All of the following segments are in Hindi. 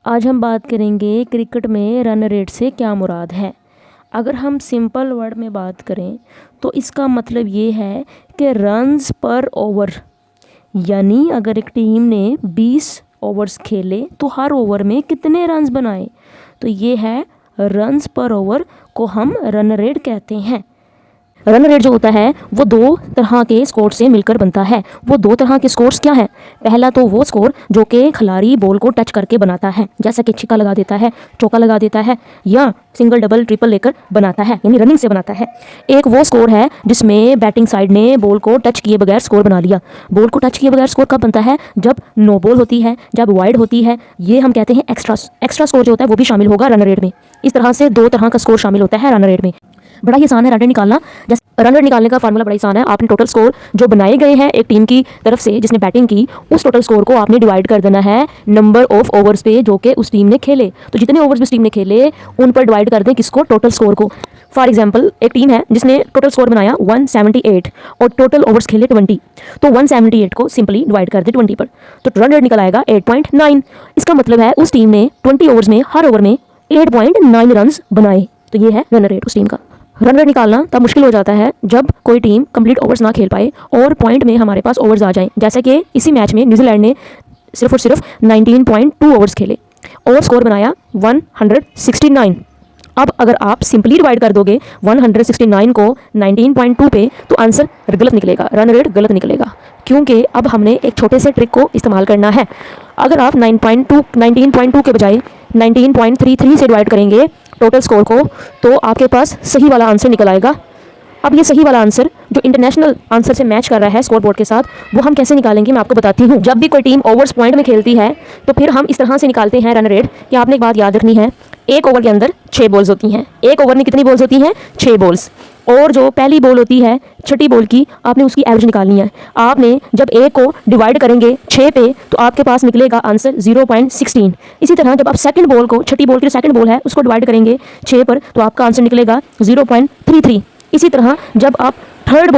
आज हम बात करेंगे क्रिकेट में रन रेट से क्या मुराद है। अगर हम सिंपल वर्ड में बात करें तो इसका मतलब ये है कि रन्स पर ओवर, यानी अगर एक टीम ने 20 ओवर्स खेले तो हर ओवर में कितने रन्स बनाए, तो ये है रन्स पर ओवर को हम रन रेट कहते हैं। रन रेट जो होता है वो दो तरह के स्कोर से मिलकर बनता है। वो दो तरह के स्कोर्स क्या हैं? पहला तो वो स्कोर जो कि खिलाड़ी बॉल को टच करके बनाता है, जैसा कि छक्का लगा देता है, चौका लगा देता है या सिंगल डबल ट्रिपल लेकर बनाता है, यानी रनिंग से बनाता है। एक वो स्कोर है जिसमें बैटिंग साइड ने बॉल को टच किए बगैर स्कोर बना लिया। बॉल को टच किए बगैर स्कोर कब बनता है? जब नो बॉल होती है, जब वाइड होती है। ये हम कहते हैं एक्स्ट्रा स्कोर जो होता है वो भी शामिल होगा रन रेट में। इस तरह से दो तरह का स्कोर शामिल होता है रन रेट में। बड़ा ही आसान है रन रेट निकालना। जैसे रन रेट निकालने का फार्मूला बड़ा आसान है। आपने टोटल स्कोर जो बनाए गए हैं एक टीम की तरफ से जिसने बैटिंग की, उस टोटल स्कोर को आपने डिवाइड कर देना है नंबर ऑफ ओवर्स पे जो कि उस टीम ने खेले। तो जितने ओवर्स उस टीम ने खेले उन पर डिवाइड कर दें किसको? टोटल स्कोर को। फॉर एग्जाम्पल एक टीम है जिसने टोटल स्कोर बनाया 178 और टोटल ओवर्स खेले 20, तो 178 को सिंपली डिवाइड कर दे 20 पर, तो रन रेट निकल आएगा 8.9। इसका मतलब है उस टीम ने 20 ओवर्स में हर ओवर में 8.9 रन बनाए। तो ये है रन रेट उस टीम का। रन रेट निकालना तब मुश्किल हो जाता है जब कोई टीम कंप्लीट ओवर्स ना खेल पाए और पॉइंट में हमारे पास ओवर्स आ जाएं। जैसे कि इसी मैच में न्यूजीलैंड ने सिर्फ और सिर्फ 19.2 ओवर्स खेले और स्कोर बनाया 169। अब अगर आप सिंपली डिवाइड कर दोगे 169 को 19.2 पे तो आंसर गलत निकलेगा, रन रेट गलत निकलेगा, क्योंकि अब हमने एक छोटे से ट्रिक को इस्तेमाल करना है। अगर आप 19.2 के बजाय 19.33 से डिवाइड करेंगे टोटल स्कोर को तो आपके पास सही वाला आंसर निकल आएगा। अब ये सही वाला आंसर जो इंटरनेशनल आंसर से मैच कर रहा है स्कोर बोर्ड के साथ, वो हम कैसे निकालेंगे मैं आपको बताती हूँ। जब भी कोई टीम ओवर्स पॉइंट में खेलती है तो फिर हम इस तरह से निकालते हैं रन रेट कि आपने एक बात याद रखनी है, एक ओवर के अंदर 6 बॉल्स होती हैं। एक ओवर में कितनी बॉल्स होती हैं? 6 बॉल्स। और जो पहली बॉल होती है छठी बॉल की, आपने उसकी एवरेज निकालनी है। आपने जब एक को डिवाइड करेंगे 6 पे तो आपके पास निकलेगा आंसर 0.16। इसी तरह जब आप सेकंड बॉल को, छठी बॉल की सेकंड बॉल है उसको डिवाइड करेंगे 6 पर तो आपका आंसर निकलेगा 0.33। इसी तरह जब आप third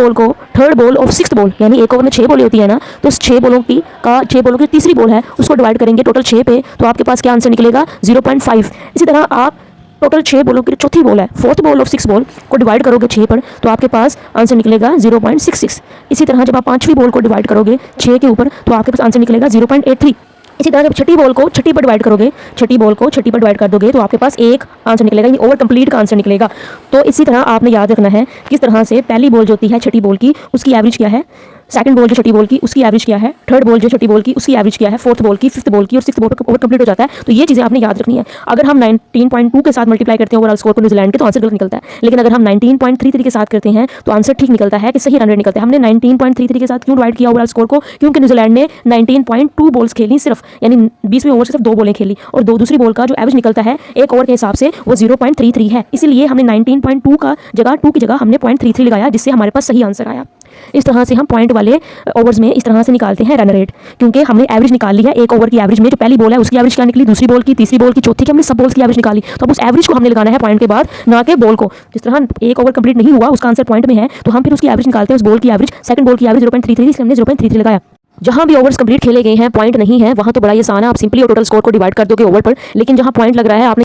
ball of sixth ball, यानी एक ओवर में 6 बॉलें होती है ना, तो उस 6 बॉलों की तीसरी बॉल है उसको डिवाइड करेंगे टोटल 6 पे तो आपके पास क्या आंसर निकलेगा? 0.5। इसी तरह आप टोटल 6 बॉलों की चौथी बॉल है, फोर्थ बॉल ऑफ 6 बॉल को डिवाइड करोगे 6 पर तो आपके पास आंसर निकलेगा 0.66। इसी तरह जब आप पांचवी बॉल को डिवाइड करोगे 6 के ऊपर तो आपके पास आंसर निकलेगा 0.83। इसी तरह जब छठी बॉल को छठी पर डिवाइड करोगे, छठी बॉल को छठी पर डिवाइड कर दोगे तो आपके पास एक आंसर निकलेगा, यानी ओवर कंप्लीट का आंसर निकलेगा। तो इसी तरह आपने याद रखना है किस तरह से पहली बॉल जो होती है छठी बॉल की उसकी एवरेज क्या है, सेकंड बॉल जो छठी बॉल की उसकी एवरेज क्या है, थर्ड बॉल जो छठी बॉल की उसकी एवरेज क्या है, फोर्थ बॉल की, फिफ्थ बॉल की और सिक्स्थ बॉल पर ओवर कंप्लीट हो जाता है। तो ये चीज़ें आपने याद रखनी है। अगर हम 19.2 के साथ मल्टीप्लाई करते हैं ओवरऑल स्कोर को न्यूजीलैंड के तो आंसर गलत निकलता है, लेकिन अगर हम 19.33 के साथ करते हैं तो आंसर ठीक निकलता है कि सही रन रेट निकलता है। हमने 19.33 के साथ क्यों डिवाइड किया ओवरऑल स्कोर को? क्योंकि न्यूजीलैंड ने 19.2 बॉल्स खेली सिर्फ, यानी 20वें ओवर से सिर्फ 2 बॉलें खेली और दूसरी बॉल का जो एवरेज निकलता है एक ओवर के हिसाब से वो 0.33 है। इसीलिए हमने 19.2 का जगह 2 की जगह हमने 0.33 लगाया, जिससे हमारे पास सही आंसर आया। इस तरह से हम पॉइंट वाले ओवर्स में इस तरह से निकालते हैं रन रेट, क्योंकि हमने एवरेज निकाल ली है। एक ओवर की एवरेज में जो पहली बॉल है उसकी एवरेज क्या निकली, दूसरी बॉल की, तीसरी बॉल की, चौथी की, हमने सब बॉल्स की एवरेज निकाली। तो अब उस एवरेज को हमने लगाना है पॉइंट के बाद, ना कि बॉल को। जिस तरह एक ओवर कंप्लीट नहीं हुआ उसका आंसर पॉइंट में है तो हम फिर उसकी एवरेज निकालते हैं, उस बॉल की एवरेज, सेकंड बॉल की एवरेज 0.33, इसलिए हमने 0.33 लगाया। जहां भी ओवर्स कंप्लीट खेले गए हैं पॉइंट नहीं है वहां तो बड़ा ही आसान है, आप सिंपली टोटल स्कोर को डिवाइड कर दोगे ओवर पर। लेकिन जहां पॉइंट लग रहा है आपने